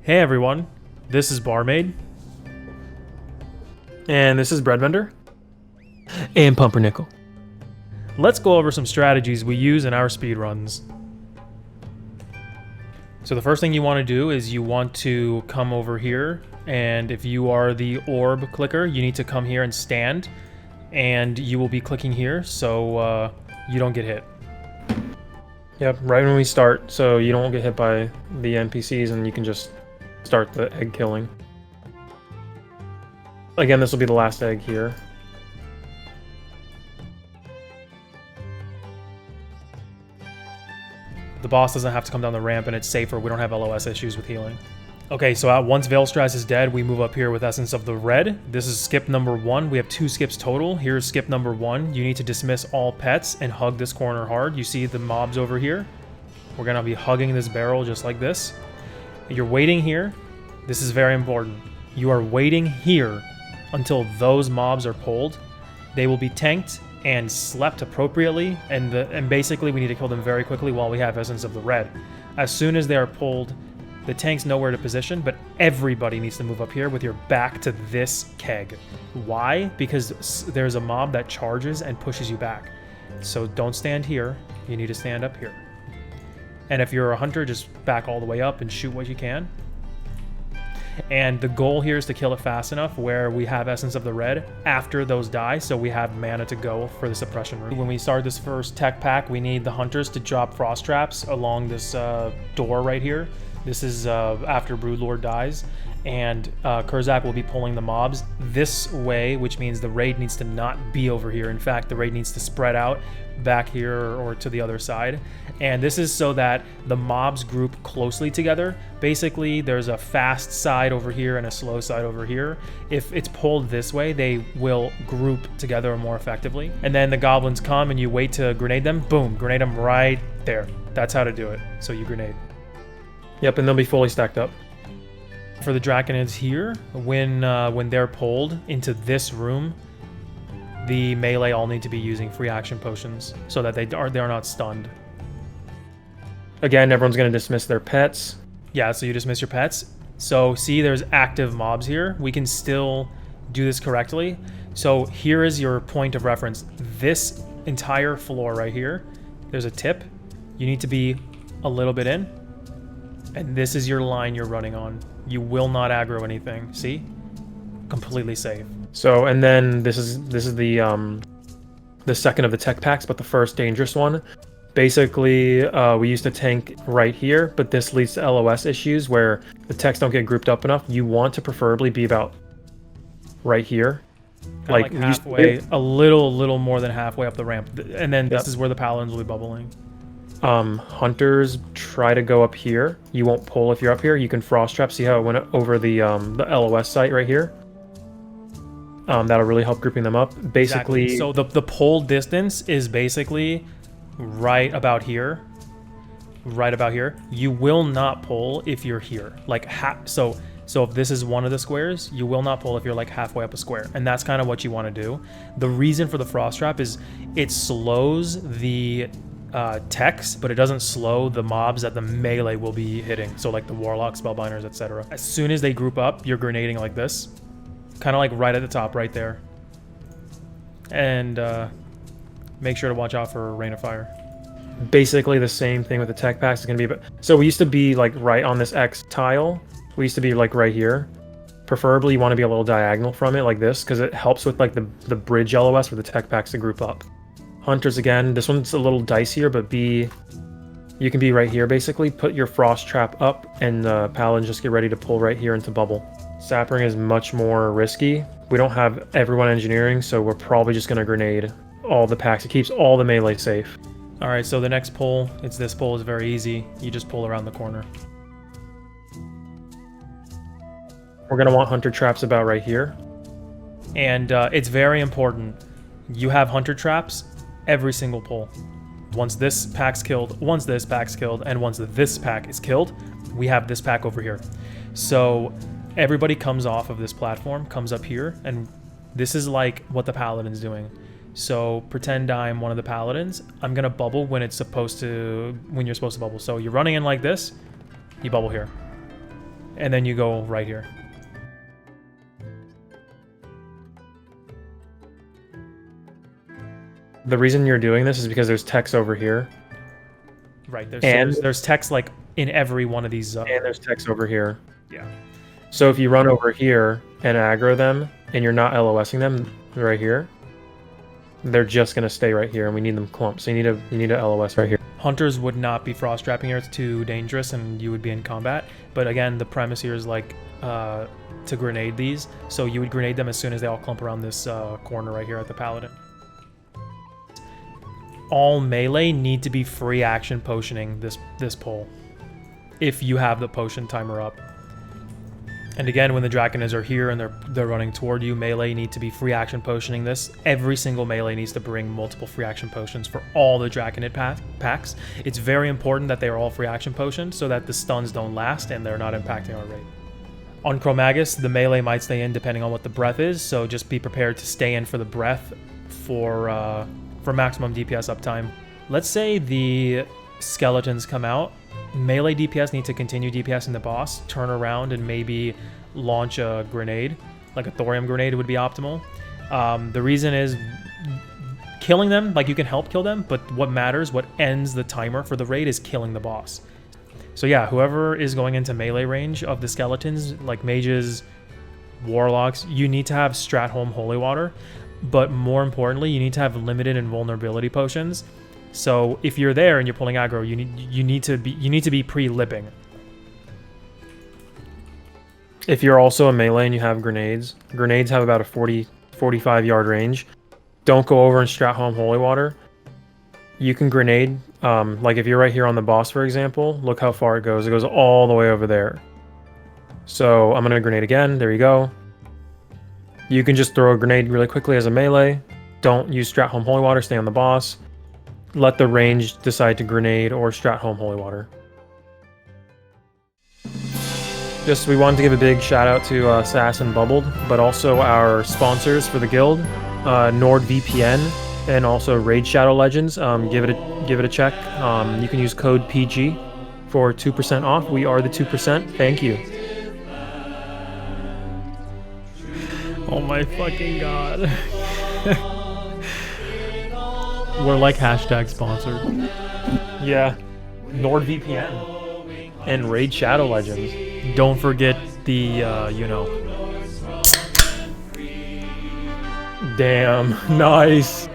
Hey everyone, this is Barmaid. And this is Breadvendor. And Pumpernickel. Let's go over some strategies we use in our speedruns. So the first thing you want to do is you want to come over here, and if you are the orb clicker, you need to come here and stand, and you will be clicking here so you don't get hit. Yep, right when we start, so you don't get hit by the NPCs and you can just start the egg killing. Again, this will be the last egg here. The boss doesn't have to come down the ramp, and it's safer. We don't have LOS issues with healing. Okay, so once Veil Strats is dead, we move up here with Essence of the Red. This is skip number 1. We have 2 skips total. Here's skip number 1. You need to dismiss all pets and hug this corner hard. You see the mobs over here? We're going to be hugging this barrel just like this. You're waiting here. This is very important. You are waiting here until those mobs are pulled. They will be tanked and slept appropriately, and basically we need to kill them very quickly while we have Essence of the Red. As soon as they are pulled, the tank's nowhere to position, but everybody needs to move up here with your back to this keg. Why? Because there's a mob that charges and pushes you back. So don't stand here, you need to stand up here. And if you're a hunter, just back all the way up and shoot what you can. And the goal here is to kill it fast enough where we have Essence of the Red after those die, so we have mana to go for the suppression room. When we start this first tech pack, we need the hunters to drop frost traps along this door right here. This is after Broodlord dies, and Kurzak will be pulling the mobs this way, which means the raid needs to not be over here. In fact, the raid needs to spread out back here or to the other side. And this is so that the mobs group closely together. Basically, there's a fast side over here and a slow side over here. If it's pulled this way, they will group together more effectively. And then the goblins come and you wait to grenade them. Boom, grenade them right there. That's how to do it. So you grenade. Yep, and they'll be fully stacked up. For the Draconids here, when they're pulled into this room, the melee all need to be using free action potions so that they are not stunned. Again, everyone's going to dismiss their pets. Yeah, so you dismiss your pets. So see, there's active mobs here. We can still do this correctly. So here is your point of reference. This entire floor right here, there's a tip. You need to be a little bit in. And this is your line you're running on. You will not aggro anything. See? Completely safe. So, and then this is the second of the tech packs, but the first dangerous one. Basically, we used to tank right here, but this leads to LOS issues where the techs don't get grouped up enough. You want to preferably be about right here. Like halfway, a little more than halfway up the ramp. And then this is where the paladins will be bubbling. Hunters try to go up here. You won't pull if you're up here. You can frost trap. See how it went over the LOS site right here? That'll really help grouping them up. Basically, exactly. So the pull distance is basically right about here. Right about here. You will not pull if you're here. Like so if this is one of the squares, you will not pull if you're like halfway up a square. And that's kind of what you want to do. The reason for the frost trap is it slows the techs, but it doesn't slow the mobs that the melee will be hitting. So like the warlocks, spellbinders, etc. As soon as they group up, you're grenading like this. Kind of like right at the top, right there. And make sure to watch out for Rain of Fire. Basically the same thing with the tech packs is going to be, so we used to be like right on this X tile. We used to be like right here. Preferably you want to be a little diagonal from it like this, because it helps with like the bridge LOS for the tech packs to group up. Hunters again, this one's a little dicier, but you can be right here basically. Put your frost trap up, and paladins just get ready to pull right here into bubble. Sappering is much more risky. We don't have everyone engineering, so we're probably just going to grenade all the packs. It keeps all the melee safe. All right, so the next pull, this pull is very easy. You just pull around the corner. We're going to want hunter traps about right here. And it's very important. You have hunter traps every single pull. Once this pack's killed, once this pack's killed, and once this pack is killed, we have this pack over here. So everybody comes off of this platform, comes up here, and this is like what the paladin's doing. So pretend I'm one of the paladins. I'm gonna bubble when you're supposed to bubble. So you're running in like this, you bubble here. and then you go right here. The reason you're doing this is because there's text over here. Right, there's text like in every one of these. And there's text over here. Yeah. So if you run over here and aggro them, and you're not LOSing them right here, they're just gonna stay right here, and we need them clumped. So you need to LOS right here. Hunters would not be frost trapping here; it's too dangerous, and you would be in combat. But again, the premise here is like to grenade these. So you would grenade them as soon as they all clump around this corner right here at the paladin. All melee need to be free action potioning this pull if you have the potion timer up. And again, when the Draconids are here and they're running toward you, melee need to be free action potioning this. Every single melee needs to bring multiple free action potions for all the Draconid packs. It's very important that they are all free action potions so that the stuns don't last and they're not impacting our rate. On Chromagus, the melee might stay in depending on what the breath is, so just be prepared to stay in for the breath for maximum DPS uptime. Let's say the skeletons come out. Melee DPS need to continue DPSing the boss, turn around and maybe launch a grenade, like a thorium grenade would be optimal. The reason is killing them, like you can help kill them, but what matters, what ends the timer for the raid is killing the boss. So yeah, whoever is going into melee range of the skeletons, like mages, warlocks, you need to have Stratholme Holy Water, but more importantly, you need to have limited invulnerability potions. So if you're there and you're pulling aggro, you need to be pre-lipping. If you're also a melee and you have grenades have about a 45 yard range. Don't go over and Stratholme Holy Water. You can grenade, like if you're right here on the boss, for example, look how far it goes. It goes all the way over there. So I'm gonna grenade again. There you go. You can just throw a grenade really quickly as a melee. Don't use Stratholme Holy Water. Stay on the boss. Let the range decide to grenade or Stratholme Holy Water. We wanted to give a big shout out to SAS and Bubbled, but also our sponsors for the guild, NordVPN, and also Raid Shadow Legends. Give it a check. You can use code PG for 2% off. We are the 2%. Thank you. Oh my fucking god. We're like hashtag sponsored. Yeah. NordVPN and Raid Shadow Legends. Don't forget the, Damn. Nice.